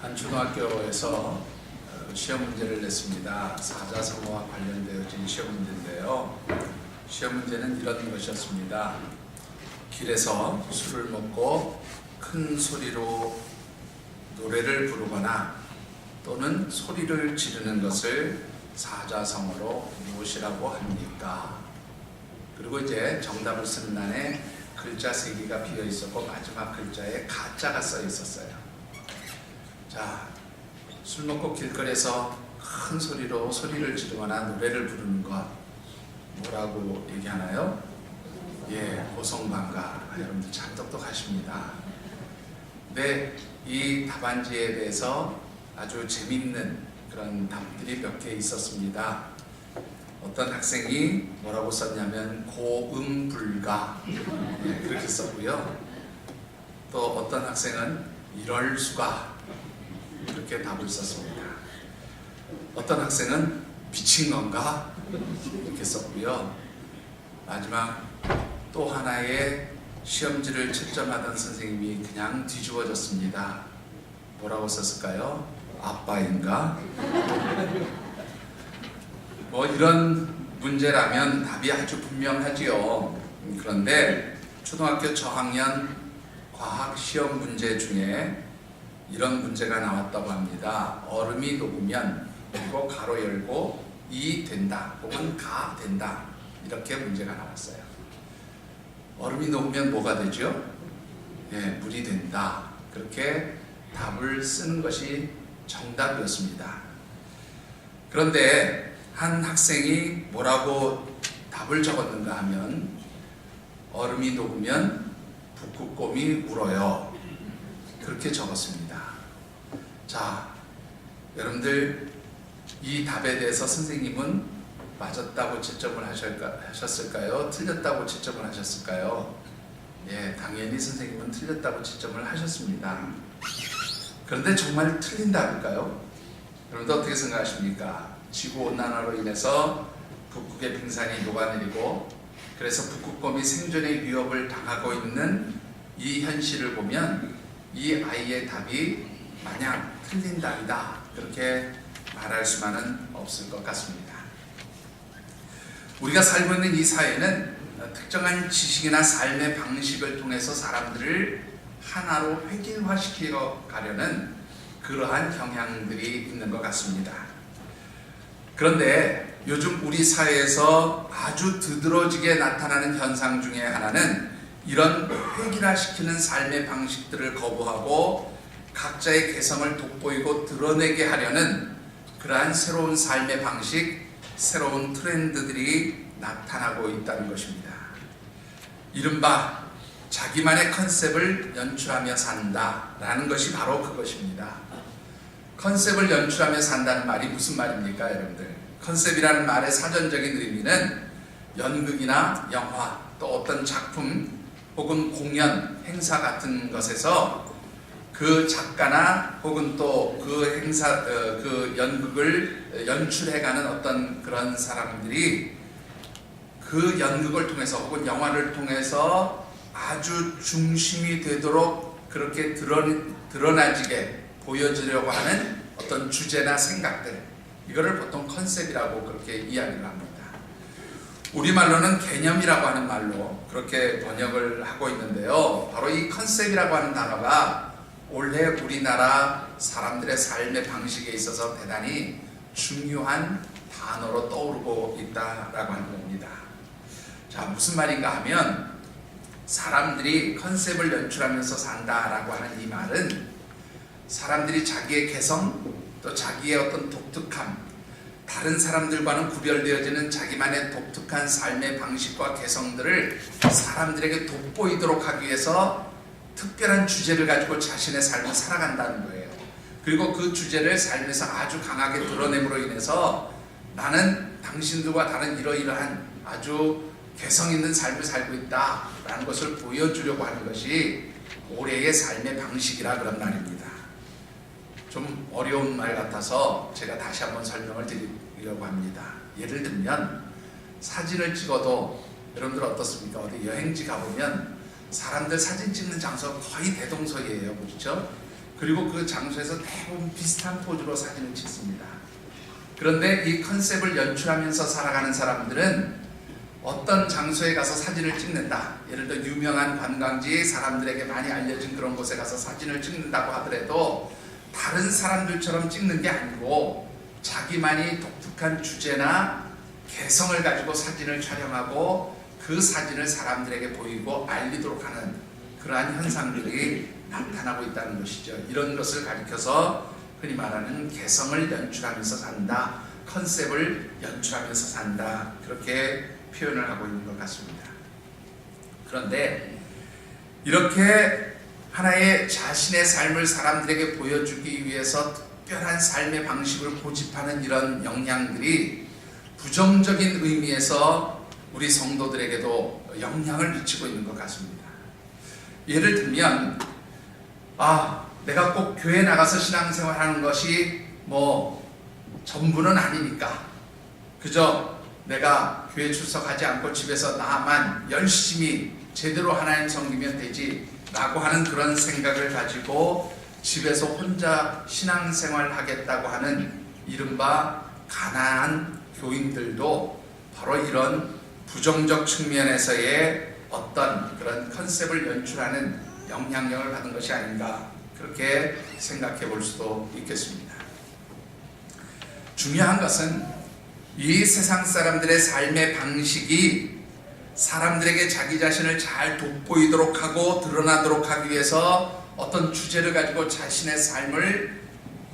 한 초등학교에서 시험 문제를 냈습니다. 사자성어와 관련되어진 시험 문제인데요. 시험 문제는 이런 것이었습니다. 길에서 술을 먹고 큰 소리로 노래를 부르거나 또는 소리를 지르는 것을 사자성어로 무엇이라고 합니까? 그리고 이제 정답을 쓰는 난에 글자 3개가 비어 있었고 마지막 글자에 가짜가 써 있었어요. 자, 술 먹고 길거리에서 큰 소리로 소리를 지르거나 노래를 부르는 것 뭐라고 얘기하나요? 예, 고성방가. 여러분들 참 똑똑하십니다. 네, 이 답안지에 대해서 아주 재밌는 그런 답들이 몇 개 있었습니다. 어떤 학생이 뭐라고 썼냐면 고음불가, 네, 그렇게 썼고요. 또 어떤 학생은 이럴 수가, 이렇게 답을 썼습니다. 어떤 학생은 미친 건가, 이렇게 썼고요. 마지막 또 하나의 시험지를 채점하던 선생님이 그냥 뒤집어졌습니다. 뭐라고 썼을까요? 아빠인가? 뭐 이런 문제라면 답이 아주 분명하지요. 그런데 초등학교 저학년 과학 시험 문제 중에 이런 문제가 나왔다고 합니다. 얼음이 녹으면 그리고 가로 열고 이 된다 혹은 가 된다, 이렇게 문제가 나왔어요. 얼음이 녹으면 뭐가 되죠? 예, 물이 된다. 그렇게 답을 쓰는 것이 정답이었습니다. 그런데 한 학생이 뭐라고 답을 적었는가 하면 얼음이 녹으면 북극곰이 울어요, 그렇게 적었습니다. 자, 여러분들 이 답에 대해서 선생님은 맞았다고 채점을 하셨을까요? 틀렸다고 채점을 하셨을까요? 예, 당연히 선생님은 틀렸다고 채점을 하셨습니다. 그런데 정말 틀린 답일까요? 여러분들 어떻게 생각하십니까? 지구온난화로 인해서 북극의 빙산이 녹아내리고 그래서 북극곰이 생존의 위협을 당하고 있는 이 현실을 보면 이 아이의 답이 마냥 틀린 답이다, 그렇게 말할 수만은 없을 것 같습니다. 우리가 살고 있는 이 사회는 특정한 지식이나 삶의 방식을 통해서 사람들을 하나로 획일화시키려 가려는 그러한 경향들이 있는 것 같습니다. 그런데 요즘 우리 사회에서 아주 두드러지게 나타나는 현상 중에 하나는 이런 획일화시키는 삶의 방식들을 거부하고 각자의 개성을 돋보이고 드러내게 하려는 그러한 새로운 삶의 방식, 새로운 트렌드들이 나타나고 있다는 것입니다. 이른바 자기만의 컨셉을 연출하며 산다라는 것이 바로 그것입니다. 컨셉을 연출하며 산다는 말이 무슨 말입니까, 여러분들? 컨셉이라는 말의 사전적인 의미는 연극이나 영화, 또 어떤 작품 혹은 공연, 행사 같은 것에서 그 작가나 혹은 또 그 행사, 그 연극을 연출해가는 어떤 그런 사람들이 그 연극을 통해서 혹은 영화를 통해서 아주 중심이 되도록 그렇게 드러나지게 보여주려고 하는 어떤 주제나 생각들, 이거를 보통 컨셉이라고 그렇게 이야기를 합니다. 우리말로는 개념이라고 하는 말로 그렇게 번역을 하고 있는데요. 바로 이 컨셉이라고 하는 단어가 올해 우리나라 사람들의 삶의 방식에 있어서 대단히 중요한 단어로 떠오르고 있다라고 하는 겁니다. 자, 무슨 말인가 하면 사람들이 컨셉을 연출하면서 산다라고 하는 이 말은 사람들이 자기의 개성, 또 자기의 어떤 독특함, 다른 사람들과는 구별되어지는 자기만의 독특한 삶의 방식과 개성들을 사람들에게 돋보이도록 하기 위해서 특별한 주제를 가지고 자신의 삶을 살아간다는 거예요. 그리고 그 주제를 삶에서 아주 강하게 드러냄으로 인해서 나는 당신들과 다른 이러이러한 아주 개성 있는 삶을 살고 있다라는 것을 보여주려고 하는 것이 올해의 삶의 방식이라 그런 말입니다. 좀 어려운 말 같아서 제가 다시 한번 설명을 드리려고 합니다. 예를 들면 사진을 찍어도 여러분들 어떻습니까? 어디 여행지 가보면 사람들 사진 찍는 장소가 거의 대동소이해요, 그렇죠? 그리고 그 장소에서 대부분 비슷한 포즈로 사진을 찍습니다. 그런데 이 컨셉을 연출하면서 살아가는 사람들은 어떤 장소에 가서 사진을 찍는다, 예를 들어 유명한 관광지, 사람들에게 많이 알려진 그런 곳에 가서 사진을 찍는다고 하더라도 다른 사람들처럼 찍는 게 아니고 자기만이 독특한 주제나 개성을 가지고 사진을 촬영하고 그 사진을 사람들에게 보이고 알리도록 하는 그러한 현상들이 나타나고 있다는 것이죠. 이런 것을 가리켜서 흔히 말하는 개성을 연출하면서 산다, 컨셉을 연출하면서 산다, 그렇게 표현을 하고 있는 것 같습니다. 그런데 이렇게 하나의 자신의 삶을 사람들에게 보여주기 위해서 특별한 삶의 방식을 고집하는 이런 영향들이 부정적인 의미에서 우리 성도들에게도 영향을 미치고 있는 것 같습니다. 예를 들면 내가 꼭 교회 나가서 신앙생활하는 것이 전부는 아니니까 그저 내가 교회 출석하지 않고 집에서 나만 열심히 제대로 하나님 섬기면 되지 라고 하는 그런 생각을 가지고 집에서 혼자 신앙생활 하겠다고 하는 이른바 가난한 교인들도 바로 이런 부정적 측면에서의 어떤 그런 컨셉을 연출하는 영향력을 받은 것이 아닌가, 그렇게 생각해 볼 수도 있겠습니다. 중요한 것은 이 세상 사람들의 삶의 방식이 사람들에게 자기 자신을 잘 돋보이도록 하고 드러나도록 하기 위해서 어떤 주제를 가지고 자신의 삶을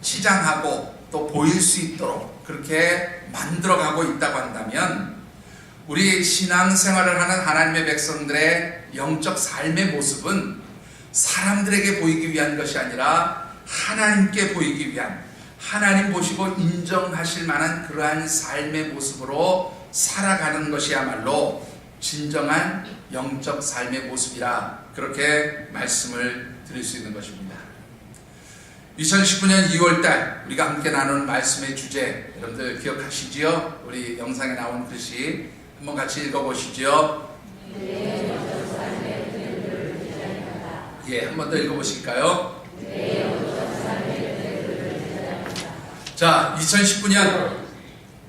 치장하고 또 보일 수 있도록 그렇게 만들어가고 있다고 한다면, 우리 신앙생활을 하는 하나님의 백성들의 영적 삶의 모습은 사람들에게 보이기 위한 것이 아니라 하나님께 보이기 위한, 하나님 보시고 인정하실 만한 그러한 삶의 모습으로 살아가는 것이야말로 진정한 영적 삶의 모습이라, 그렇게 말씀을 드릴 수 있는 것입니다. 2019년 2월달 우리가 함께 나누는 말씀의 주제, 여러분들 기억하시지요? 우리 영상에 나온 글씨 한번 같이 읽어보시죠. 한 번 더 읽어보실까요? 자, 2019년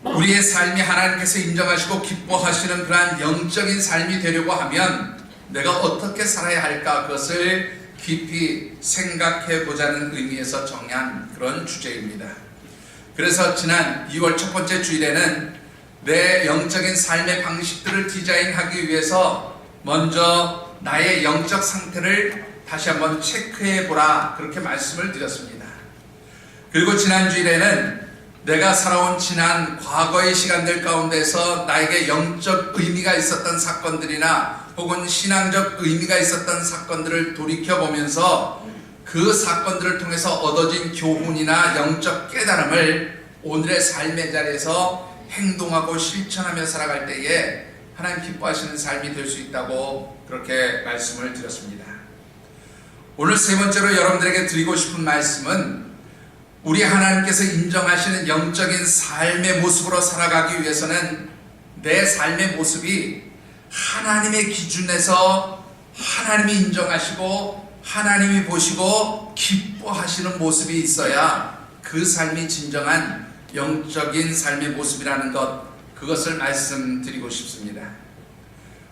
우리의 삶이 하나님께서 인정하시고 기뻐하시는 그러한 영적인 삶이 되려고 하면 내가 어떻게 살아야 할까, 그것을 깊이 생각해 보자는 의미에서 정한 그런 주제입니다. 그래서 지난 2월 첫 번째 주일에는 내 영적인 삶의 방식들을 디자인하기 위해서 먼저 나의 영적 상태를 다시 한번 체크해 보라, 그렇게 말씀을 드렸습니다. 그리고 지난 주일에는 내가 살아온 지난 과거의 시간들 가운데서 나에게 영적 의미가 있었던 사건들이나 혹은 신앙적 의미가 있었던 사건들을 돌이켜보면서 그 사건들을 통해서 얻어진 교훈이나 영적 깨달음을 오늘의 삶의 자리에서 행동하고 실천하며 살아갈 때에 하나님 기뻐하시는 삶이 될 수 있다고 그렇게 말씀을 드렸습니다. 오늘 세 번째로 여러분들에게 드리고 싶은 말씀은, 우리 하나님께서 인정하시는 영적인 삶의 모습으로 살아가기 위해서는 내 삶의 모습이 하나님의 기준에서 하나님이 인정하시고 하나님이 보시고 기뻐하시는 모습이 있어야 그 삶이 진정한 영적인 삶의 모습이라는 것, 그것을 말씀드리고 싶습니다.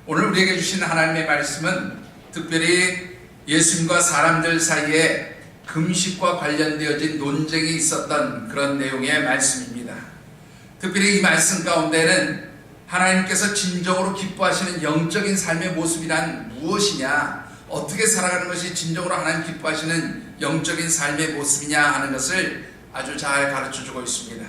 오늘 우리에게 주신 하나님의 말씀은 특별히 예수님과 사람들 사이에 금식과 관련되어진 논쟁이 있었던 그런 내용의 말씀입니다. 특별히 이 말씀 가운데는 하나님께서 진정으로 기뻐하시는 영적인 삶의 모습이란 무엇이냐, 어떻게 살아가는 것이 진정으로 하나님 기뻐하시는 영적인 삶의 모습이냐 하는 것을 아주 잘 가르쳐주고 있습니다.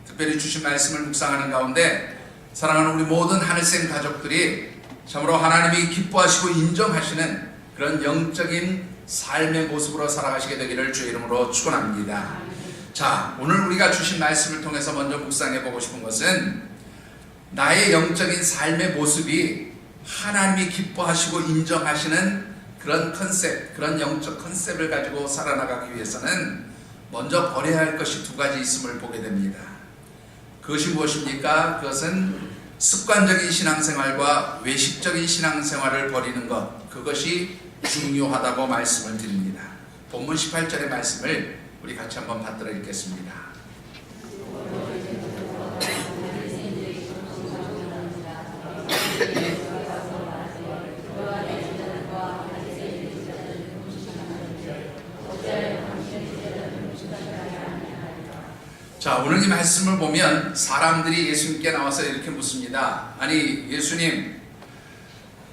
특별히 주신 말씀을 묵상하는 가운데 사랑하는 우리 모든 하늘생 가족들이 참으로 하나님이 기뻐하시고 인정하시는 그런 영적인 삶의 모습으로 살아가시게 되기를 주의 이름으로 축원합니다. 자, 오늘 우리가 주신 말씀을 통해서 먼저 묵상해 보고 싶은 것은, 나의 영적인 삶의 모습이 하나님이 기뻐하시고 인정하시는 그런 컨셉, 그런 영적 컨셉을 가지고 살아나가기 위해서는 먼저 버려야 할 것이 두 가지 있음을 보게 됩니다. 그것이 무엇입니까? 그것은 습관적인 신앙생활과 외식적인 신앙생활을 버리는 것, 그것이 중요하다고 말씀을 드립니다. 본문 18절의 말씀을 우리 같이 한번 받들어 읽겠습니다. 자, 오늘 이 말씀을 보면 사람들이 예수님께 나와서 이렇게 묻습니다. 아니, 예수님,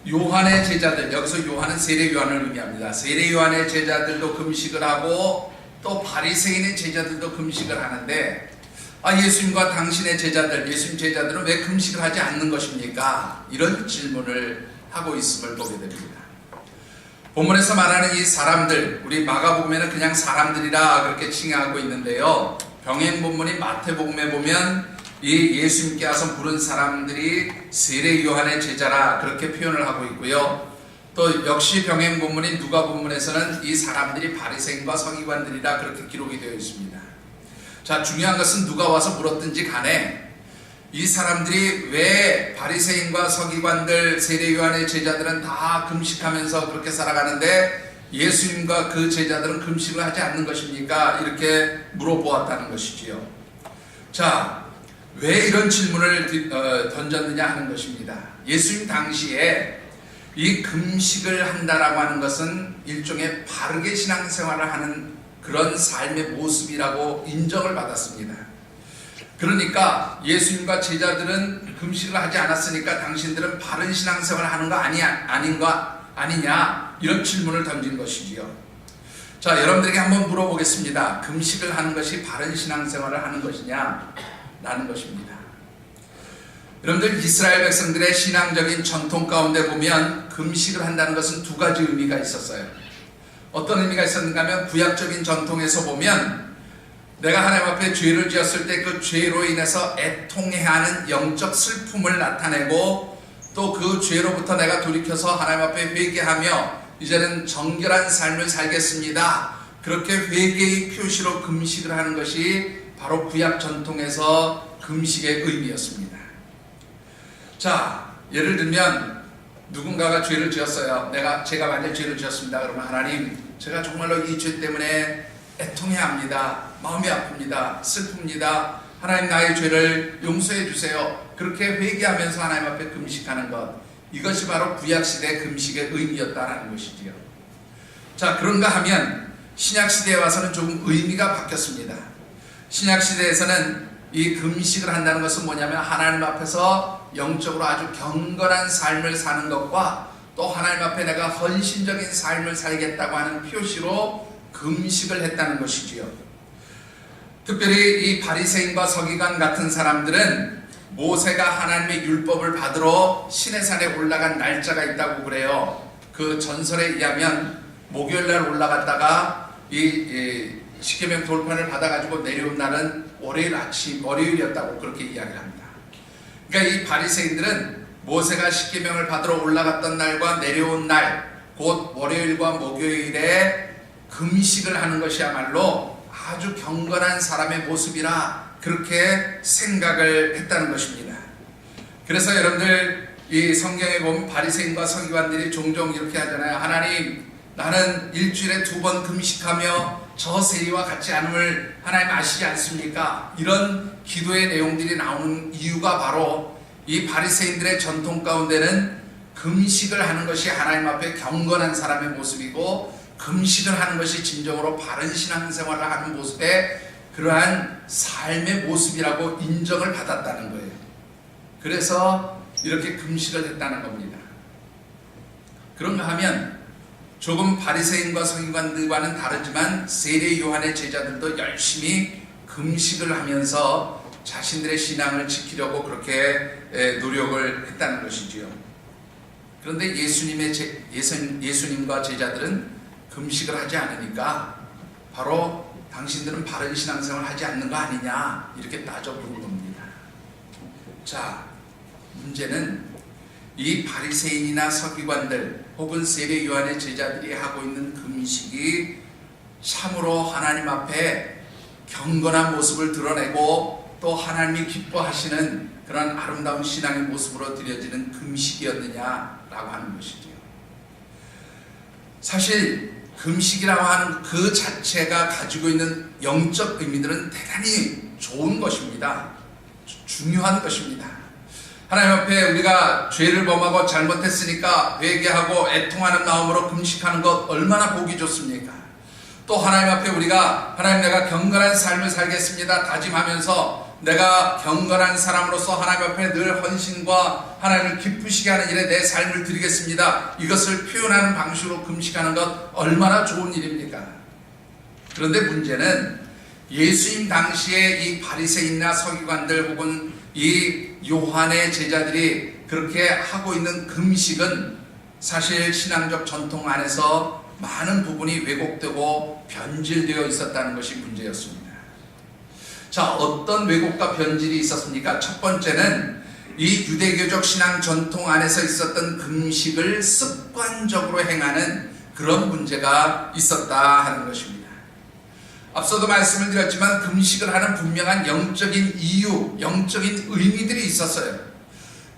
요한의 제자들, 여기서 요한은 세례 요한을 의미합니다. 세례 요한의 제자들도 금식을 하고 또 바리새인의 제자들도 금식을 하는데, 예수님과 당신의 제자들, 예수님 제자들은 왜 금식을 하지 않는 것입니까? 이런 질문을 하고 있음을 보게 됩니다. 본문에서 말하는 이 사람들, 우리 마가복음에는 그냥 사람들이라 그렇게 칭하고 있는데요, 병행 본문인 마태복음에 보면 이 예수님께 와서 부른 사람들이 세례 요한의 제자라 그렇게 표현을 하고 있고요. 또 역시 병행 본문인 누가 본문에서는 이 사람들이 바리새인과 서기관들이라 그렇게 기록이 되어 있습니다. 자, 중요한 것은 누가 와서 물었든지 간에 이 사람들이 왜 바리새인과 서기관들, 세례 요한의 제자들은 다 금식하면서 그렇게 살아가는데 예수님과 그 제자들은 금식을 하지 않는 것입니까? 이렇게 물어보았다는 것이지요. 자, 왜 이런 질문을 던졌느냐 하는 것입니다. 예수님 당시에 이 금식을 한다라고 하는 것은 일종의 바르게 신앙생활을 하는 그런 삶의 모습이라고 인정을 받았습니다. 그러니까 예수님과 제자들은 금식을 하지 않았으니까 당신들은 바른 신앙생활을 하는 거 아니냐, 이런 질문을 던진 것이지요. 자, 여러분들에게 한번 물어보겠습니다. 금식을 하는 것이 바른 신앙생활을 하는 것이냐? 라는 것입니다. 여러분들, 이스라엘 백성들의 신앙적인 전통 가운데 보면 금식을 한다는 것은 두 가지 의미가 있었어요. 어떤 의미가 있었는가 하면 구약적인 전통에서 보면 내가 하나님 앞에 죄를 지었을 때 그 죄로 인해서 애통해야 하는 영적 슬픔을 나타내고 또 그 죄로부터 내가 돌이켜서 하나님 앞에 회개하며 이제는 정결한 삶을 살겠습니다. 그렇게 회개의 표시로 금식을 하는 것이 바로 구약 전통에서 금식의 의미였습니다. 자, 예를 들면 누군가가 죄를 지었어요. 제가 만약 죄를 지었습니다. 그러면 하나님, 제가 정말로 이 죄 때문에 애통해야 합니다. 마음이 아픕니다. 슬픕니다. 하나님, 나의 죄를 용서해 주세요. 그렇게 회개하면서 하나님 앞에 금식하는 것, 이것이 바로 구약시대 금식의 의미였다는 것이지요. 자, 그런가 하면 신약시대에 와서는 조금 의미가 바뀌었습니다. 신약시대에서는 이 금식을 한다는 것은 뭐냐면 하나님 앞에서 영적으로 아주 경건한 삶을 사는 것과 또 하나님 앞에 내가 헌신적인 삶을 살겠다고 하는 표시로 금식을 했다는 것이지요. 특별히 이 바리새인과 서기관 같은 사람들은 모세가 하나님의 율법을 받으러 시내산에 올라간 날짜가 있다고 그래요. 그 전설에 의하면 목요일날 올라갔다가 이 십계명 돌판을 받아가지고 내려온 날은 월요일이었다고 그렇게 이야기를 합니다. 그러니까 이 바리새인들은 모세가 십계명을 받으러 올라갔던 날과 내려온 날, 곧 월요일과 목요일에 금식을 하는 것이야말로 아주 경건한 사람의 모습이라 그렇게 생각을 했다는 것입니다. 그래서 여러분들, 이 성경에 보면 바리새인과 서기관들이 종종 이렇게 하잖아요. 하나님, 나는 일주일에 2번 금식하며 저 세리와 같이 않음을 하나님 아시지 않습니까? 이런 기도의 내용들이 나오는 이유가 바로 이 바리새인들의 전통 가운데는 금식을 하는 것이 하나님 앞에 경건한 사람의 모습이고, 금식을 하는 것이 진정으로 바른 신앙생활을 하는 모습의 그러한 삶의 모습이라고 인정을 받았다는 거예요. 그래서 이렇게 금식을 했다는 겁니다. 그런가 하면 조금 바리새인과 서기관들과는 다르지만 세례 요한의 제자들도 열심히 금식을 하면서 자신들의 신앙을 지키려고 그렇게 노력을 했다는 것이지요. 그런데 예수님과 제자들은 금식을 하지 않으니까 바로 당신들은 바른 신앙생활을 하지 않는 거 아니냐, 이렇게 따져보는 겁니다. 자, 문제는 이 바리새인이나 서기관들 혹은 세례 요한의 제자들이 하고 있는 금식이 참으로 하나님 앞에 경건한 모습을 드러내고 또 하나님이 기뻐하시는 그런 아름다운 신앙의 모습으로 드려지는 금식이었느냐라고 하는 것이지요. 사실 금식이라고 하는 그 자체가 가지고 있는 영적 의미들은 대단히 좋은 것입니다. 중요한 것입니다. 하나님 앞에 우리가 죄를 범하고 잘못했으니까 회개하고 애통하는 마음으로 금식하는 것 얼마나 보기 좋습니까? 또 하나님 앞에 우리가 하나님 내가 경건한 삶을 살겠습니다 다짐하면서 내가 경건한 사람으로서 하나님 앞에 늘 헌신과 하나님을 기쁘시게 하는 일에 내 삶을 드리겠습니다, 이것을 표현하는 방식으로 금식하는 것 얼마나 좋은 일입니까? 그런데 문제는 예수님 당시에 이 바리새인이나 서기관들 혹은 이 요한의 제자들이 그렇게 하고 있는 금식은 사실 신앙적 전통 안에서 많은 부분이 왜곡되고 변질되어 있었다는 것이 문제였습니다. 자, 어떤 왜곡과 변질이 있었습니까? 첫 번째는 이 유대교적 신앙 전통 안에서 있었던 금식을 습관적으로 행하는 그런 문제가 있었다 하는 것입니다. 앞서도 말씀을 드렸지만 금식을 하는 분명한 영적인 이유, 영적인 의미들이 있었어요.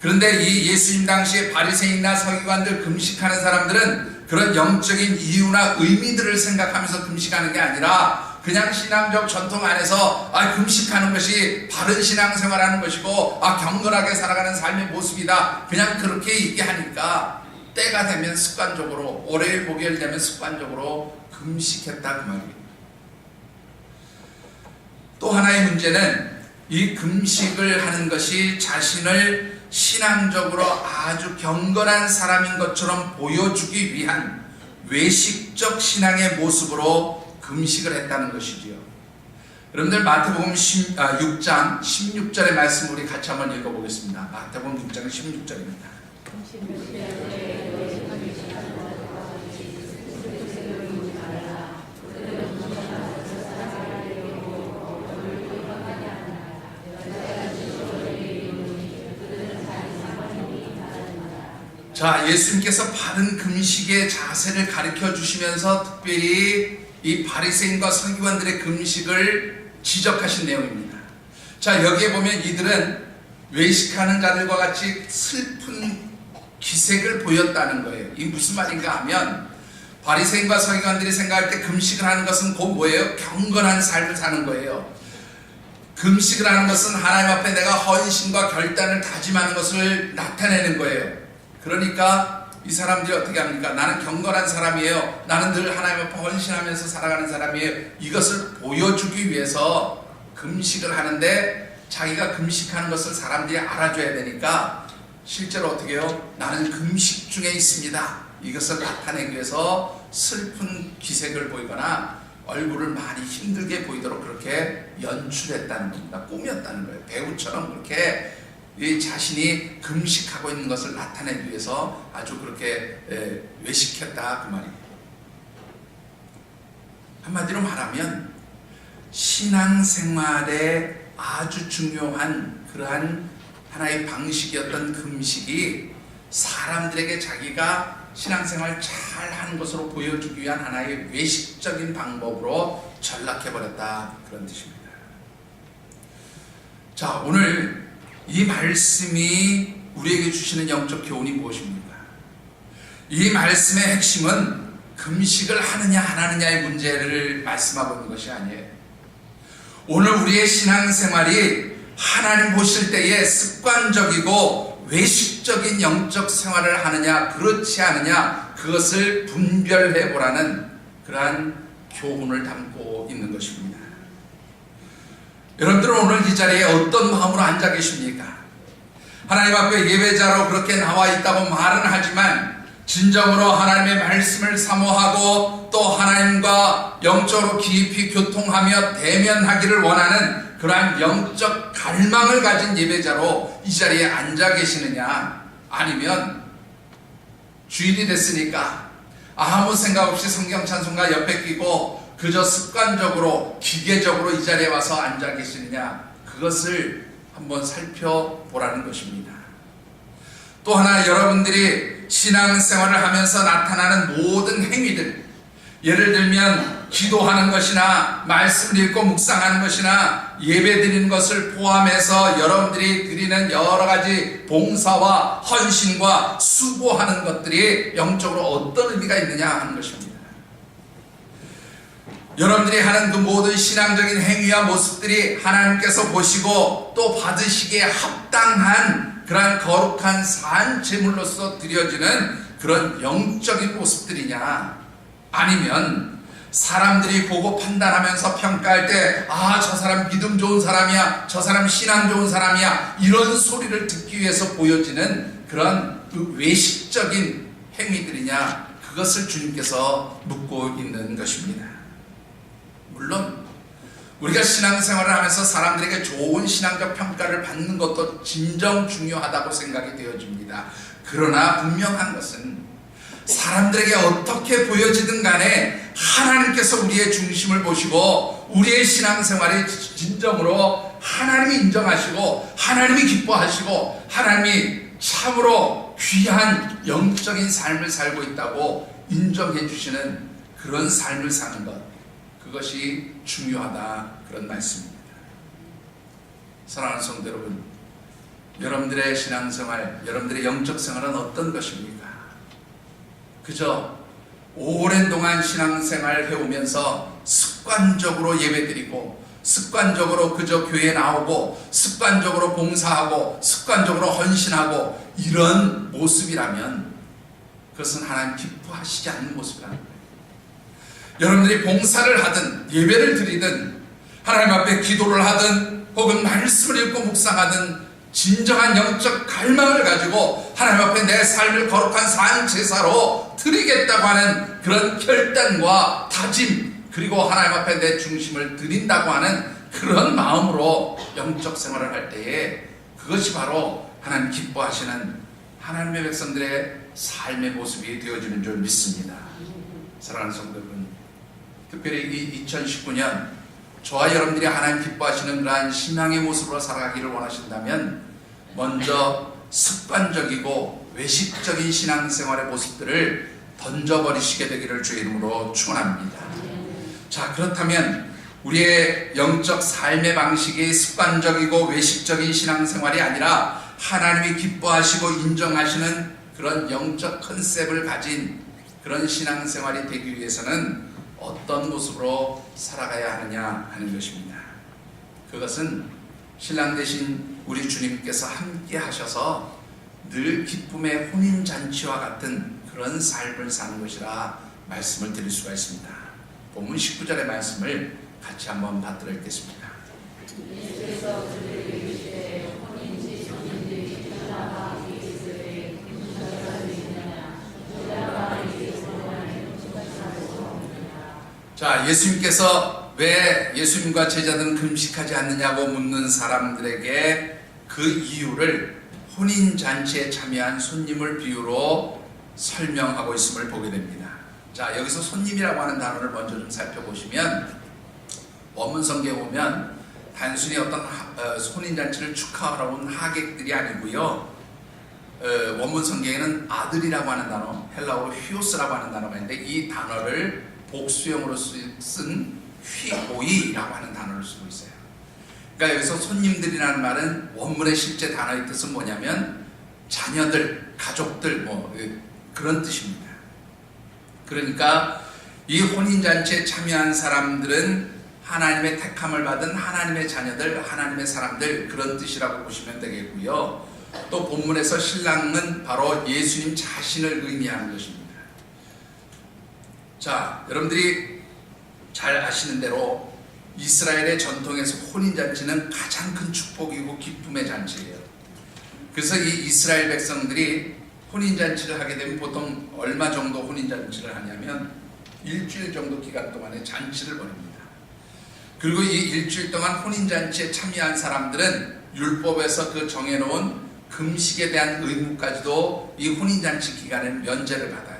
그런데 이 예수님 당시에 바리새인이나 서기관들 금식하는 사람들은 그런 영적인 이유나 의미들을 생각하면서 금식하는 게 아니라 그냥 신앙적 전통 안에서 금식하는 것이 바른 신앙생활하는 것이고 경건하게 살아가는 삶의 모습이다, 그냥 그렇게 얘기하니까 때가 되면 습관적으로, 월요일 목요일 되면 습관적으로 금식했다 그 말입니다. 또 하나의 문제는 이 금식을 하는 것이 자신을 신앙적으로 아주 경건한 사람인 것처럼 보여주기 위한 외식적 신앙의 모습으로 금식을 했다는 것이지요. 여러분들 마태복음 6장 16절의 말씀 우리 같이 한번 읽어보겠습니다. 마태복음 6장 16절입니다. 자, 예수님께서 바른 금식의 자세를 가르쳐 주시면서 특별히 이 바리새인과 서기관들의 금식을 지적하신 내용입니다. 자, 여기에 보면 이들은 외식하는 자들과 같이 슬픈 기색을 보였다는 거예요. 이게 무슨 말인가 하면 바리새인과 서기관들이 생각할 때 금식을 하는 것은 곧 뭐예요? 경건한 삶을 사는 거예요. 금식을 하는 것은 하나님 앞에 내가 헌신과 결단을 다짐하는 것을 나타내는 거예요. 그러니까 이 사람들이 어떻게 합니까? 나는 경건한 사람이에요, 나는 늘 하나님 앞에 헌신하면서 살아가는 사람이에요, 이것을 보여주기 위해서 금식을 하는데 자기가 금식하는 것을 사람들이 알아줘야 되니까 실제로 어떻게 해요? 나는 금식 중에 있습니다, 이것을 나타내기 위해서 슬픈 기색을 보이거나 얼굴을 많이 힘들게 보이도록 그렇게 연출했다는 겁니다. 꾸몄다는 거예요. 배우처럼 그렇게 이 자신이 금식하고 있는 것을 나타내기 위해서 아주 그렇게 외식했다 그 말입니다. 한마디로 말하면 신앙생활에 아주 중요한 그러한 하나의 방식이었던 금식이 사람들에게 자기가 신앙생활 잘 하는 것으로 보여주기 위한 하나의 외식적인 방법으로 전락해버렸다 그런 뜻입니다. 자, 오늘 이 말씀이 우리에게 주시는 영적 교훈이 무엇입니까? 이 말씀의 핵심은 금식을 하느냐 안 하느냐의 문제를 말씀하고 있는 것이 아니에요. 오늘 우리의 신앙생활이 하나님 보실 때에 습관적이고 외식적인 영적 생활을 하느냐 그렇지 않느냐 그것을 분별해 보라는 그러한 교훈을 담고 있는 것입니다. 여러분들은 오늘 이 자리에 어떤 마음으로 앉아 계십니까? 하나님 앞에 예배자로 그렇게 나와 있다고 말은 하지만 진정으로 하나님의 말씀을 사모하고 또 하나님과 영적으로 깊이 교통하며 대면하기를 원하는 그러한 영적 갈망을 가진 예배자로 이 자리에 앉아 계시느냐, 아니면 주일이 됐으니까 아무 생각 없이 성경 찬송가 옆에 끼고 그저 습관적으로 기계적으로 이 자리에 와서 앉아 계시느냐, 그것을 한번 살펴보라는 것입니다. 또 하나, 여러분들이 신앙생활을 하면서 나타나는 모든 행위들, 예를 들면 기도하는 것이나 말씀을 읽고 묵상하는 것이나 예배 드리는 것을 포함해서 여러분들이 드리는 여러 가지 봉사와 헌신과 수고하는 것들이 영적으로 어떤 의미가 있느냐 하는 것입니다. 여러분들이 하는 그 모든 신앙적인 행위와 모습들이 하나님께서 보시고 또 받으시기에 합당한 그러한 거룩한 산 제물로서 드려지는 그런 영적인 모습들이냐, 아니면 사람들이 보고 판단하면서 평가할 때 저 사람 믿음 좋은 사람이야, 저 사람 신앙 좋은 사람이야, 이런 소리를 듣기 위해서 보여지는 그런 외식적인 행위들이냐, 그것을 주님께서 묻고 있는 것입니다. 물론 우리가 신앙생활을 하면서 사람들에게 좋은 신앙적 평가를 받는 것도 진정 중요하다고 생각이 되어집니다. 그러나 분명한 것은 사람들에게 어떻게 보여지든 간에 하나님께서 우리의 중심을 보시고 우리의 신앙생활이 진정으로 하나님이 인정하시고 하나님이 기뻐하시고 하나님이 참으로 귀한 영적인 삶을 살고 있다고 인정해 주시는 그런 삶을 사는 것, 그것이 중요하다, 그런 말씀입니다. 사랑하는 성도 여러분, 여러분들의 신앙생활, 여러분들의 영적 생활은 어떤 것입니까? 그저 오랜 동안 신앙생활을 해오면서 습관적으로 예배드리고 습관적으로 그저 교회에 나오고 습관적으로 봉사하고 습관적으로 헌신하고 이런 모습이라면 그것은 하나님 기뻐하시지 않는 모습이라는 거예요. 여러분들이 봉사를 하든 예배를 드리든 하나님 앞에 기도를 하든 혹은 말씀을 읽고 묵상하든 진정한 영적 갈망을 가지고 하나님 앞에 내 삶을 거룩한 산 제사로 드리겠다고 하는 그런 결단과 다짐, 그리고 하나님 앞에 내 중심을 드린다고 하는 그런 마음으로 영적 생활을 할 때에 그것이 바로 하나님 기뻐하시는 하나님의 백성들의 삶의 모습이 되어지는 줄 믿습니다. 사랑하는 성도 여러분, 특별히 이 2019년 저와 여러분들이 하나님 기뻐하시는 그러한 신앙의 모습으로 살아가기를 원하신다면 먼저 습관적이고 외식적인 신앙생활의 모습들을 던져버리시게 되기를 주의 이름으로 축원합니다. 자, 그렇다면 우리의 영적 삶의 방식이 습관적이고 외식적인 신앙생활이 아니라 하나님이 기뻐하시고 인정하시는 그런 영적 컨셉을 가진 그런 신앙생활이 되기 위해서는 어떤 모습으로 살아가야 하느냐 하는 것입니다. 그것은 신랑 되신 우리 주님께서 함께 하셔서 늘 기쁨의 혼인잔치와 같은 그런 삶을 사는 것이라 말씀을 드릴 수가 있습니다. 본문 19절의 말씀을 같이 한번 받들어 읽겠습니다. 자, 예수님께서 왜 예수님과 제자들은 금식하지 않느냐고 묻는 사람들에게 그 이유를 혼인잔치에 참여한 손님을 비유로 설명하고 있음을 보게 됩니다. 자, 여기서 손님이라고 하는 단어를 먼저 좀 살펴보시면 원문 성경에 보면 단순히 어떤 혼인잔치를 축하하러 온 하객들이 아니고요, 원문 성경에는 아들이라고 하는 단어, 헬라어로 휘오스라고 하는 단어가 있는데 이 단어를 복수형으로 쓴 휘오이라고 하는 단어를 쓰고 있어요. 그러니까 여기서 손님들이라는 말은 원문의 실제 단어의 뜻은 뭐냐면 자녀들, 가족들, 그런 뜻입니다. 그러니까 이 혼인잔치에 참여한 사람들은 하나님의 택함을 받은 하나님의 자녀들, 하나님의 사람들, 그런 뜻이라고 보시면 되겠고요. 또 본문에서 신랑은 바로 예수님 자신을 의미하는 것입니다. 자, 여러분들이 잘 아시는 대로 이스라엘의 전통에서 혼인잔치는 가장 큰 축복이고 기쁨의 잔치예요. 그래서 이 이스라엘 백성들이 혼인잔치를 하게 되면 보통 얼마 정도 혼인잔치를 하냐면 일주일 정도 기간 동안에 잔치를 벌입니다. 그리고 이 일주일 동안 혼인잔치에 참여한 사람들은 율법에서 그 정해놓은 금식에 대한 의무까지도 이 혼인잔치 기간에 면제를 받아요.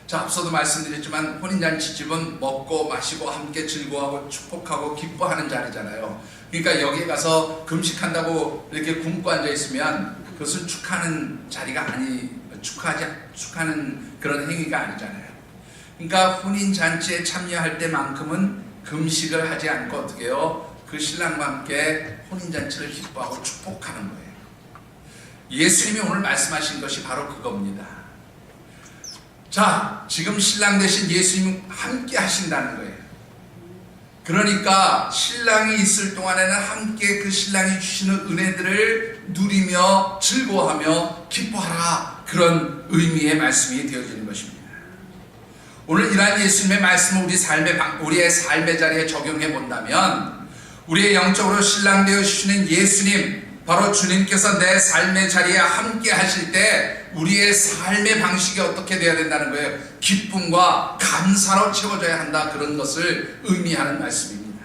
자, 앞서도 말씀드렸지만 혼인잔치집은 먹고 마시고 함께 즐거워하고 축복하고 기뻐하는 자리잖아요. 그러니까 여기에 가서 금식한다고 이렇게 굶고 앉아 있으면 그것은 축하하는 자리가 축하하는 그런 행위가 아니잖아요. 그러니까 혼인잔치에 참여할 때만큼은 금식을 하지 않고 어떻게 해요? 그 신랑과 함께 혼인잔치를 기뻐하고 축복하는 거예요. 예수님이 오늘 말씀하신 것이 바로 그겁니다. 자, 지금 신랑 되신 예수님 함께 하신다는 거예요. 그러니까 신랑이 있을 동안에는 함께 그 신랑이 주시는 은혜들을 누리며 즐거워하며 기뻐하라, 그런 의미의 말씀이 되어지는 것입니다. 오늘 이러한 예수님의 말씀을 우리의 삶의 자리에 적용해 본다면, 우리의 영적으로 신랑 되어 주시는 예수님, 바로 주님께서 내 삶의 자리에 함께 하실 때 우리의 삶의 방식이 어떻게 되어야 된다는 거예요. 기쁨과 감사로 채워져야 한다, 그런 것을 의미하는 말씀입니다.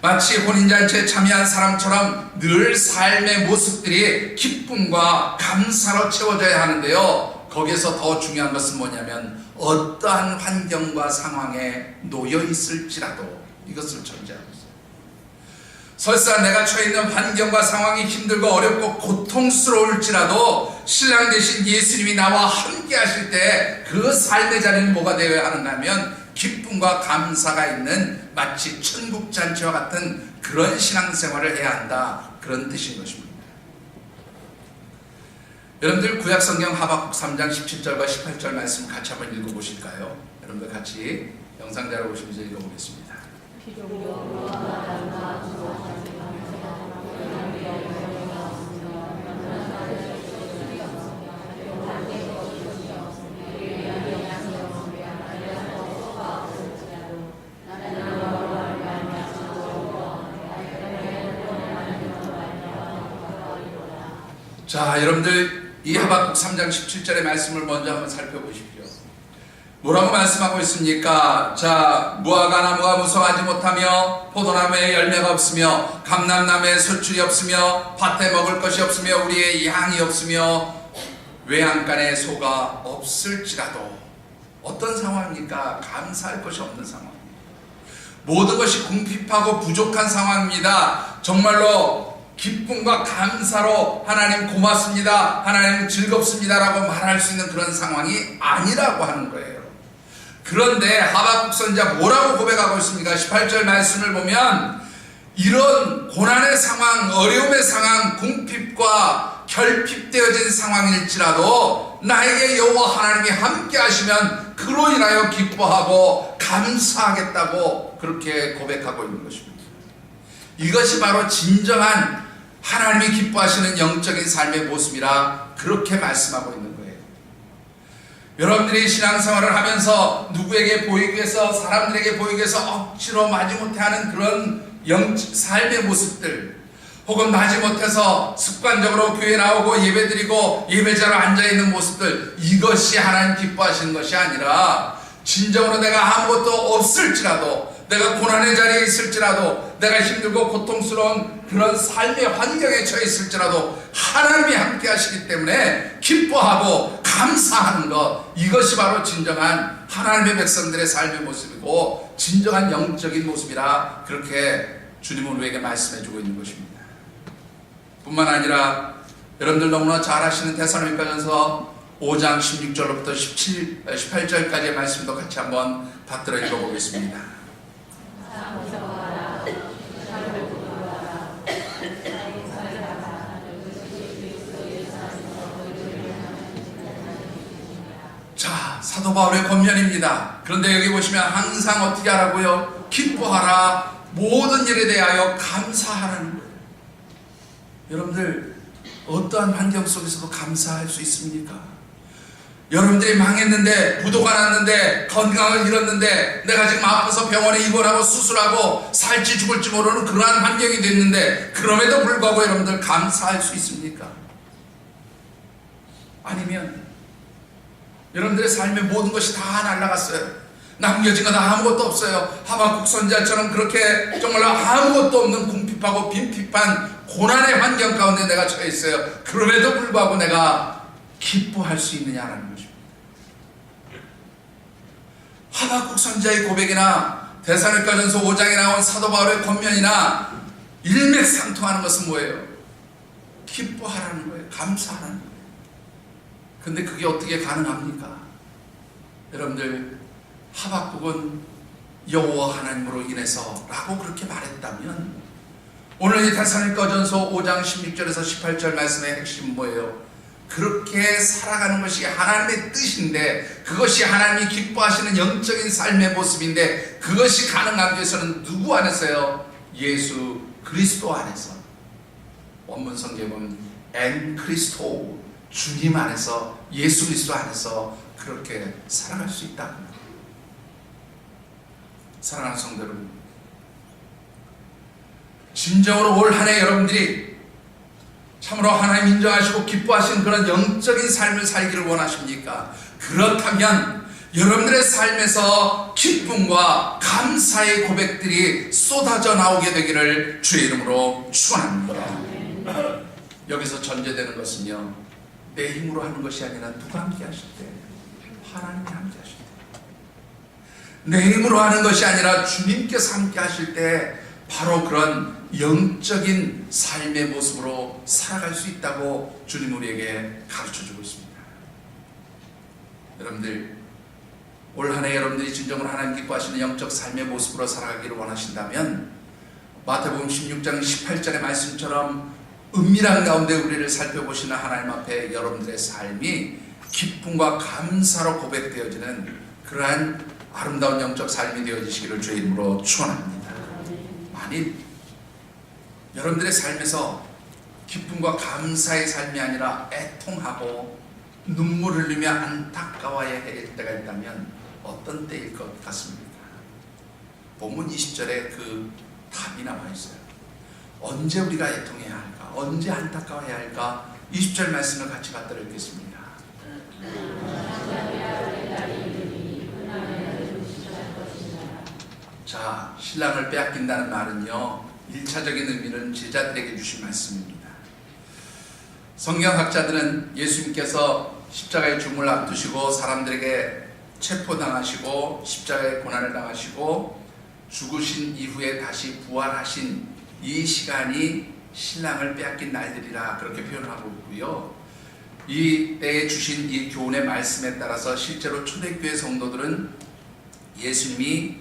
마치 혼인잔치에 참여한 사람처럼 늘 삶의 모습들이 기쁨과 감사로 채워져야 하는데요, 거기에서 더 중요한 것은 뭐냐면 어떠한 환경과 상황에 놓여 있을지라도 이것을 전제하고 있습니다. 설사 내가 처해 있는 환경과 상황이 힘들고 어렵고 고통스러울지라도 신랑 되신 예수님이 나와 함께 하실 때 그 삶의 자리는 뭐가 되어야 하는가 하면 기쁨과 감사가 있는 마치 천국 잔치와 같은 그런 신앙생활을 해야 한다, 그런 뜻인 것입니다. 여러분들 구약성경 하박국 3장 17절과 18절 말씀 같이 한번 읽어보실까요? 여러분들 같이 영상 자료 보시면서 읽어보겠습니다. 자, 여러분들 이 하박국 3장 17절의 말씀을 먼저 한번 살펴보십시오. 뭐라고 말씀하고 있습니까? 자, 무화과 나무가 무성하지 못하며 포도나무에 열매가 없으며 감람나무에 수출이 없으며 밭에 먹을 것이 없으며 우리의 양이 없으며 외양간에 소가 없을지라도, 어떤 상황입니까? 감사할 것이 없는 상황입니다. 모든 것이 궁핍하고 부족한 상황입니다. 정말로 기쁨과 감사로 하나님 고맙습니다, 하나님 즐겁습니다 라고 말할 수 있는 그런 상황이 아니라고 하는 거예요. 그런데 하박국 선지자 뭐라고 고백하고 있습니까? 18절 말씀을 보면 이런 고난의 상황, 어려움의 상황, 궁핍과 결핍되어진 상황일지라도 나에게 여호와 하나님이 함께 하시면 그로 인하여 기뻐하고 감사하겠다고 그렇게 고백하고 있는 것입니다. 이것이 바로 진정한 하나님이 기뻐하시는 영적인 삶의 모습이라 그렇게 말씀하고 있는 거예요. 여러분들이 신앙생활을 하면서 누구에게 보이기 위해서, 사람들에게 보이기 위해서 억지로 마지못해 하는 그런 삶의 모습들, 혹은 마지못해서 습관적으로 교회 나오고 예배드리고 예배자로 앉아있는 모습들, 이것이 하나님 기뻐하시는 것이 아니라 진정으로 내가 아무것도 없을지라도, 내가 고난의 자리에 있을지라도, 내가 힘들고 고통스러운 그런 삶의 환경에 처해 있을지라도 하나님이 함께 하시기 때문에 기뻐하고 감사하는 것, 이것이 바로 진정한 하나님의 백성들의 삶의 모습이고 진정한 영적인 모습이라 그렇게 주님은 우리에게 말씀해 주고 있는 것입니다. 뿐만 아니라 여러분들 너무나 잘 아시는 데살로니가전서 5장 16절로부터 18절까지의 말씀도 같이 한번 받들어 읽어보겠습니다. 자, 사도 바울의 권면입니다. 그런데 여기 보시면 항상 어떻게 하라고요? 기뻐하라, 모든 일에 대하여 감사하라는 거예요. 여러분들 어떠한 환경 속에서도 감사할 수 있습니까? 여러분들이 망했는데, 부도가 났는데, 건강을 잃었는데, 내가 지금 아파서 병원에 입원하고 수술하고 살지 죽을지 모르는 그러한 환경이 됐는데 그럼에도 불구하고 여러분들 감사할 수 있습니까? 아니면 여러분들의 삶의 모든 것이 다 날아갔어요. 남겨진 건 아무것도 없어요. 하박국 선지자처럼 그렇게 정말 아무것도 없는 궁핍하고 빈핍한 고난의 환경 가운데 내가 처해 있어요. 그럼에도 불구하고 내가 기뻐할 수 있느냐라는 것입니다. 하박국 선지자의 고백이나 데살로니가전서 5장에 나온 사도 바울의 권면이나 일맥상통하는 것은 뭐예요? 기뻐하라는 거예요. 감사하라는 거예요. 근데 그게 어떻게 가능합니까? 여러분들, 하박국은 여호와 하나님으로 인해서 라고 그렇게 말했다면 오늘 이 데살로니가전서 5장 16절에서 18절 말씀의 핵심은 뭐예요? 그렇게 살아가는 것이 하나님의 뜻인데, 그것이 하나님이 기뻐하시는 영적인 삶의 모습인데, 그것이 가능하기 위해서는 누구 안에서요? 예수 그리스도 안에서. 원문 성경에 보면 엔 크리스토, 주님 안에서, 예수 그리스도 안에서 그렇게 살아갈 수 있다. 사랑하는 성도 여러분, 진정으로 올 한 해 여러분들이 참으로 하나님 인정하시고 기뻐하시는 그런 영적인 삶을 살기를 원하십니까? 그렇다면 여러분들의 삶에서 기쁨과 감사의 고백들이 쏟아져 나오게 되기를 주의 이름으로 축원합니다. 여기서 전제되는 것은요, 내 힘으로 하는 것이 아니라 누가 함께 하실 때? 하나님이 함께 하실 때. 내 힘으로 하는 것이 아니라 주님께서 함께 하실 때 바로 그런 영적인 삶의 모습으로 살아갈 수 있다고 주님 우리에게 가르쳐주고 있습니다. 여러분들, 올 한 해 여러분들이 진정으로 하나님 기뻐하시는 영적 삶의 모습으로 살아가기를 원하신다면 마태복음 16장 18절의 말씀처럼 은밀한 가운데 우리를 살펴보시는 하나님 앞에 여러분들의 삶이 기쁨과 감사로 고백되어지는 그러한 아름다운 영적 삶이 되어지시기를 주의 이름으로 축원합니다. 만일 여러분들의 삶에서 기쁨과 감사의 삶이 아니라 애통하고 눈물 흘리며 안타까워해야 할 때가 있다면 어떤 때일 것 같습니까? 본문 20절에 그 답이 나와 있어요. 언제 우리가 애통해야 할까? 언제 안타까워해야 할까? 20절 말씀을 같이 받들어 읽겠습니다. 자, 신랑을 빼앗긴다는 말은요, 1차적인 의미는 제자들에게 주신 말씀입니다. 성경학자들은 예수님께서 십자가의 죽음을 앞두시고 사람들에게 체포당하시고 십자가의 고난을 당하시고 죽으신 이후에 다시 부활하신 이 시간이 신랑을 빼앗긴 날들이라 그렇게 표현하고 있고요. 이 때에 주신 이 교훈의 말씀에 따라서 실제로 초대교회 성도들은 예수님이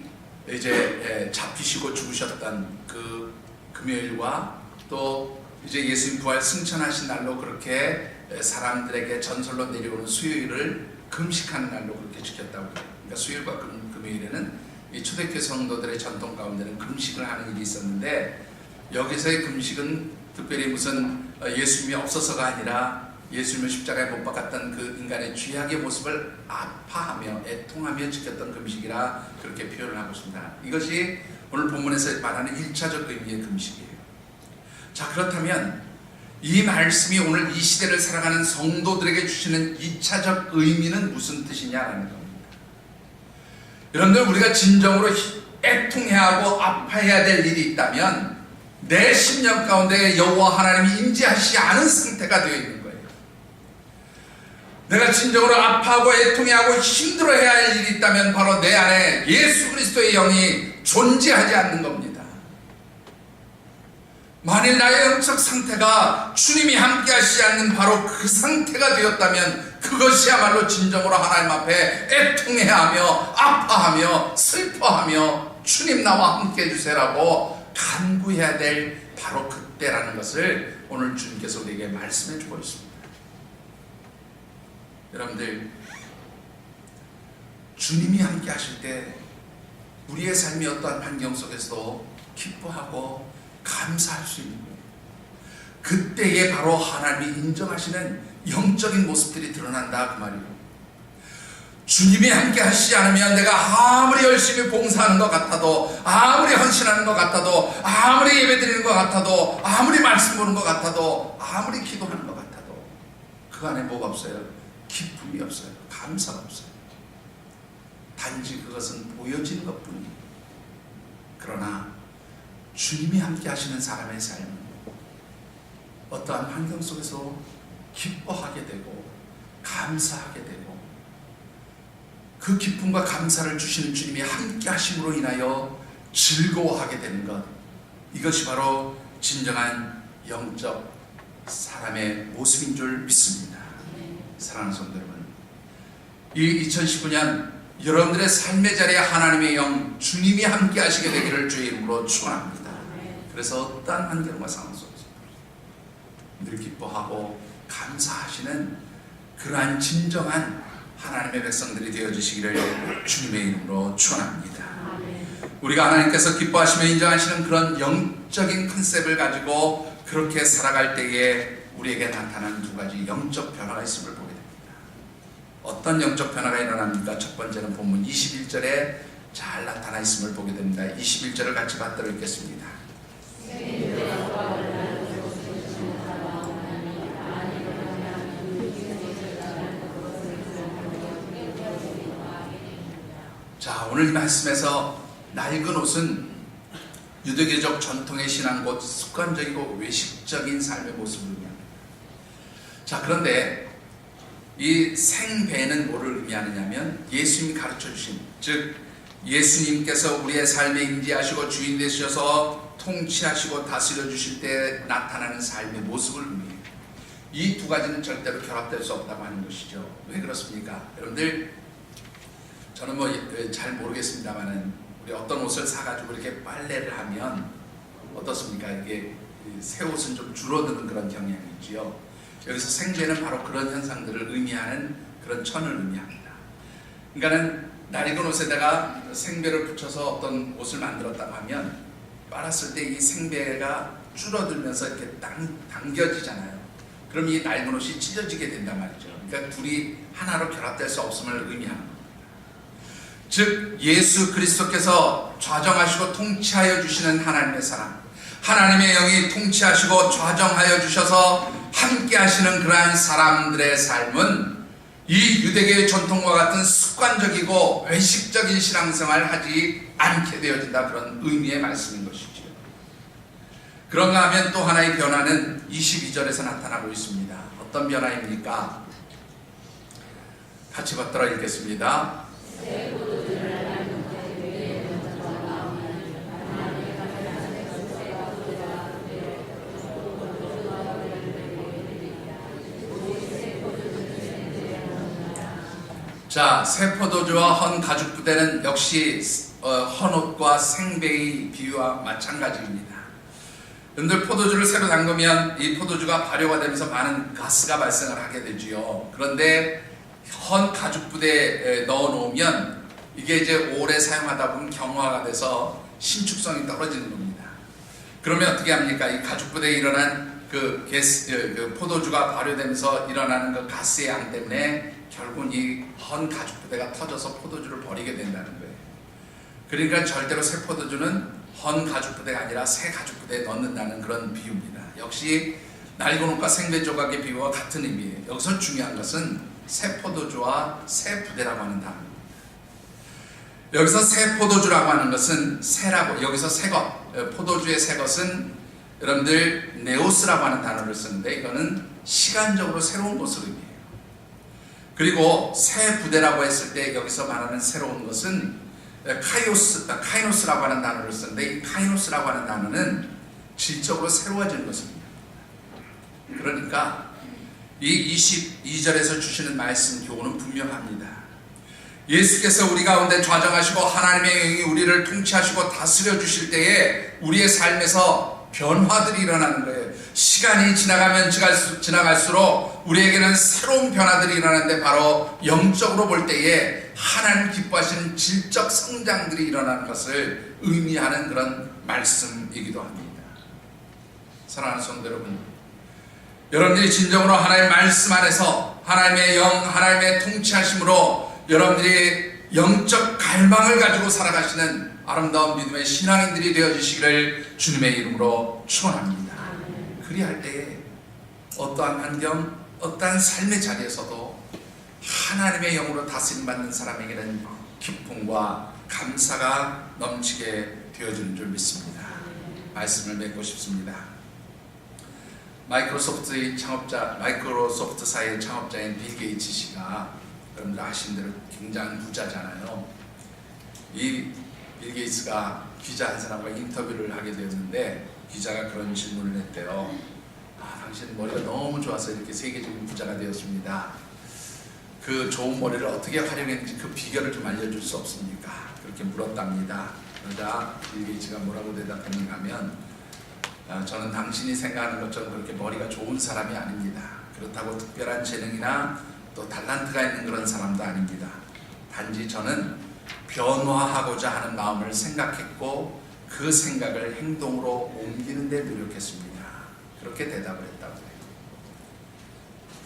이제 잡히시고 죽으셨던 그 금요일과 또 이제 예수님 부활 승천하신 날로 그렇게 사람들에게 전설로 내려오는 수요일을 금식하는 날로 그렇게 지켰다고 해요. 그러니까 수요일과 금요일에는 이 초대교회 성도들의 전통 가운데는 금식을 하는 일이 있었는데, 여기서의 금식은 특별히 무슨 예수님이 없어서가 아니라 예수님을 십자가에 못 박았던 그 인간의 죄악의 모습을 아파하며 애통하며 지켰던 금식이라 그렇게 표현을 하고 있습니다. 이것이 오늘 본문에서 말하는 1차적 의미의 금식이에요. 자, 그렇다면 이 말씀이 오늘 이 시대를 살아가는 성도들에게 주시는 2차적 의미는 무슨 뜻이냐라는 겁니다. 여러분들, 우리가 진정으로 애통해야 하고 아파해야 될 일이 있다면 내 심령 가운데 여호와 하나님이 임재하시지 않은 상태가 되어 있는 거예요. 내가 진정으로 아파하고 애통해하고 힘들어해야 할 일이 있다면 바로 내 안에 예수 그리스도의 영이 존재하지 않는 겁니다. 만일 나의 영적 상태가 주님이 함께 하시지 않는 바로 그 상태가 되었다면 그것이야말로 진정으로 하나님 앞에 애통해야 하며 아파하며 슬퍼하며 주님 나와 함께 해주세요라고 간구해야 될 바로 그때라는 것을 오늘 주님께서 우리에게 말씀해 주고 있습니다. 여러분들, 주님이 함께 하실 때 우리의 삶이 어떠한 환경 속에서도 기뻐하고 감사할 수 있는 거예요. 그때에 바로 하나님이 인정하시는 영적인 모습들이 드러난다 그 말이에요. 주님이 함께 하시지 않으면 내가 아무리 열심히 봉사하는 것 같아도, 아무리 헌신하는 것 같아도, 아무리 예배드리는 것 같아도, 아무리 말씀 보는 것 같아도, 아무리 기도하는 것 같아도 그 안에 뭐가 없어요? 기쁨이 없어요. 감사가 없어요. 단지 그것은 보여지는 것뿐이에요. 그러나 주님이 함께 하시는 사람의 삶은 어떠한 환경 속에서 기뻐하게 되고 감사하게 되고 그 기쁨과 감사를 주시는 주님이 함께 하심으로 인하여 즐거워하게 되는 것, 이것이 바로 진정한 영적 사람의 모습인 줄 믿습니다. 사랑하는 성도 여러분, 이 2019년 여러분들의 삶의 자리에 하나님의 영, 주님이 함께 하시게 되기를 주의 이름으로 축원합니다. 그래서 어떠한 환경과 상황 속에서 늘 기뻐하고 감사하시는 그러한 진정한 하나님의 백성들이 되어주시기를 주님의 이름으로 축원합니다. 우리가 하나님께서 기뻐하시며 인정하시는 그런 영적인 컨셉을 가지고 그렇게 살아갈 때에 우리에게 나타나는 두 가지 영적 변화가 있음을 보게 됩니다. 어떤 영적 변화가 일어납니까? 첫 번째는 본문 21절에 잘 나타나 있음을 보게 됩니다. 21절을 같이 받들어 읽겠습니다. 자, 오늘 이 말씀에서 낡은 옷은 유대교적 전통의 신앙 곧 습관적이고 외식적인 삶의 모습을 의미합니다. 자, 그런데 이 생배는 뭐를 의미하느냐면 예수님이 가르쳐 주신, 즉 예수님께서 우리의 삶에 임재하시고 주인 되셔서 통치하시고 다스려 주실 때 나타나는 삶의 모습을 의미해요. 이 두 가지는 절대로 결합될 수 없다고 하는 것이죠. 왜 그렇습니까? 여러분들, 저는 뭐 잘 모르겠습니다만은 우리 어떤 옷을 사가지고 이렇게 빨래를 하면 어떻습니까? 이게 새 옷은 좀 줄어드는 그런 경향이 있지요. 여기서 생배는 바로 그런 현상들을 의미하는 그런 천을 의미합니다. 그러니까는 낡은 옷에다가 생배를 붙여서 어떤 옷을 만들었다고 하면 빨았을 때 이 생배가 줄어들면서 이렇게 당겨지잖아요. 그럼 이 낡은 옷이 찢어지게 된단 말이죠. 그러니까 둘이 하나로 결합될 수 없음을 의미하는 겁니다. 즉 예수 그리스도께서 좌정하시고 통치하여 주시는 하나님의 사랑, 하나님의 영이 통치하시고 좌정하여 주셔서 함께 하시는 그러한 사람들의 삶은 이 유대교의 전통과 같은 습관적이고 외식적인 신앙생활을 하지 않게 되어진다, 그런 의미의 말씀인 것이죠. 그런가 하면 또 하나의 변화는 22절에서 나타나고 있습니다. 어떤 변화입니까? 같이 받들어 읽겠습니다. 자, 새 포도주와 헌 가죽 부대는 역시 헌 옷과 생배의 비유와 마찬가지입니다. 여러분들, 포도주를 새로 담그면 이 포도주가 발효가 되면서 많은 가스가 발생을 하게 되지요. 그런데 헌 가죽 부대에 넣어 놓으면 이게 이제 오래 사용하다 보면 경화가 돼서 신축성이 떨어지는 겁니다. 그러면 어떻게 합니까? 이 가죽 부대에 일어난 그 포도주가 발효되면서 일어나는 그 가스의 양 때문에 결국은 이 헌 가죽 부대가 터져서 포도주를 버리게 된다는 거예요. 그러니까 절대로 새 포도주는 헌 가죽 부대가 아니라 새 가죽 부대에 넣는다는 그런 비유입니다. 역시 낡은 옷과 생배 조각의 비유와 같은 의미예요. 여기서 중요한 것은 새 포도주와 새 부대라고 하는 단어입니다. 여기서 새 포도주라고 하는 것은 새라고, 여기서 새것, 포도주의 새 것은 여러분들 네오스라고 하는 단어를 쓰는데 이거는 시간적으로 새로운 것을 의미해요. 그리고 새 부대라고 했을 때 여기서 말하는 새로운 것은 카이노스라고 하는 단어를 쓰는데 이 카이노스라고 하는 단어는 질적으로 새로워지는 것입니다. 그러니까 이 22절에서 주시는 말씀 교훈은 분명합니다. 예수께서 우리 가운데 좌정하시고 하나님의 영이 우리를 통치하시고 다스려 주실 때에 우리의 삶에서 변화들이 일어나는 거예요. 시간이 지나가면 지나갈수록 우리에게는 새로운 변화들이 일어나는데 바로 영적으로 볼 때에 하나님 기뻐하시는 질적 성장들이 일어나는 것을 의미하는 그런 말씀이기도 합니다. 사랑하는 성도 여러분, 여러분들이 진정으로 하나님의 말씀 안에서 하나님의 영, 하나님의 통치하심으로 여러분들이 영적 갈망을 가지고 살아가시는 아름다운 믿음의 신앙인들이 되어주시기를 주님의 이름으로 축원합니다. 그리할 때에 어떠한 환경, 어떠한 삶의 자리에서도 하나님의 영으로 다스림받는 사람에게는 기쁨과 감사가 넘치게 되어지는 줄 믿습니다. 말씀을 맺고 싶습니다. 마이크로소프트의 창업자, 마이크로소프트사의 창업자인 빌 게이츠 씨가 여러분들 아시는 대로 굉장한 부자잖아요. 이 빌 게이츠가 기자 한 사람과 인터뷰를 하게 되었는데 기자가 그런 질문을 했대요. 당신 머리가 너무 좋아서 이렇게 세계적인 부자가 되었습니다. 그 좋은 머리를 어떻게 활용했는지 그 비결을 좀 알려줄 수 없습니까? 그렇게 물었답니다. 그러자 빌 게이츠가 뭐라고 대답했는가 하면 저는 당신이 생각하는 것처럼 그렇게 머리가 좋은 사람이 아닙니다. 그렇다고 특별한 재능이나 또 달란트가 있는 그런 사람도 아닙니다. 단지 저는 변화하고자 하는 마음을 생각했고 그 생각을 행동으로 옮기는 데 노력했습니다. 그렇게 대답을 했다고 해요.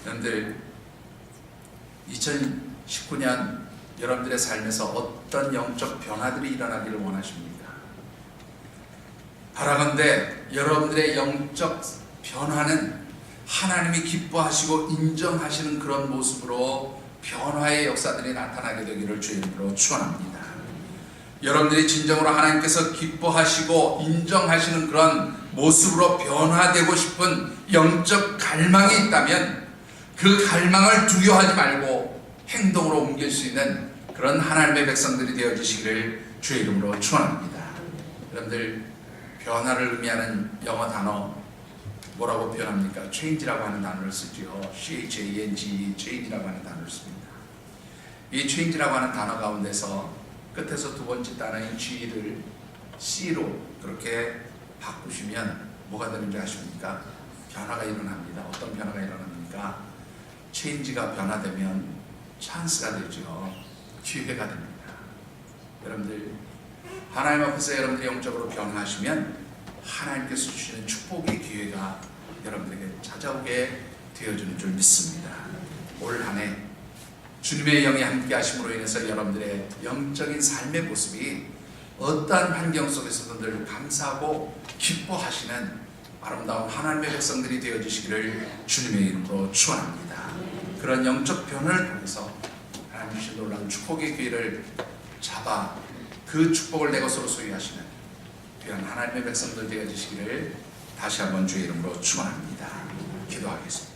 여러분들 2019년 여러분들의 삶에서 어떤 영적 변화들이 일어나기를 원하십니까? 바라건대 여러분들의 영적 변화는 하나님이 기뻐하시고 인정하시는 그런 모습으로 변화의 역사들이 나타나게 되기를 주의 이름으로 축원합니다. 여러분들이 진정으로 하나님께서 기뻐하시고 인정하시는 그런 모습으로 변화되고 싶은 영적 갈망이 있다면 그 갈망을 두려워하지 말고 행동으로 옮길 수 있는 그런 하나님의 백성들이 되어주시기를 주의 이름으로 축원합니다. 여러분들 변화를 의미하는 영어 단어 뭐라고 표현합니까? change라고 하는 단어를 쓰죠. change, change라고 하는 단어를 씁니다. 이 change라고 하는 단어 가운데서 끝에서 두 번째 단어인 G를 C로 그렇게 바꾸시면 뭐가 되는지 아십니까? 변화가 일어납니다. 어떤 변화가 일어납니까? change가 변화되면 찬스가 되죠. 기회가 됩니다. 여러분들 하나님 앞에서 여러분들이 영적으로 변화하시면 하나님께서 주시는 축복의 기회가 여러분들에게 찾아오게 되어주는 줄 믿습니다. 올 한 해 주님의 영이 함께 하심으로 인해서 여러분들의 영적인 삶의 모습이 어떠한 환경 속에서도 늘 감사하고 기뻐하시는 아름다운 하나님의 백성들이 되어주시기를 주님의 이름으로 축원합니다. 그런 영적 변화를 통해서 하나님 주신 놀라운 축복의 기회를 잡아 그 축복을 내 것으로 소유하시는 귀한 하나님의 백성들 되어주시기를 다시 한번 주의 이름으로 축원합니다. 기도하겠습니다.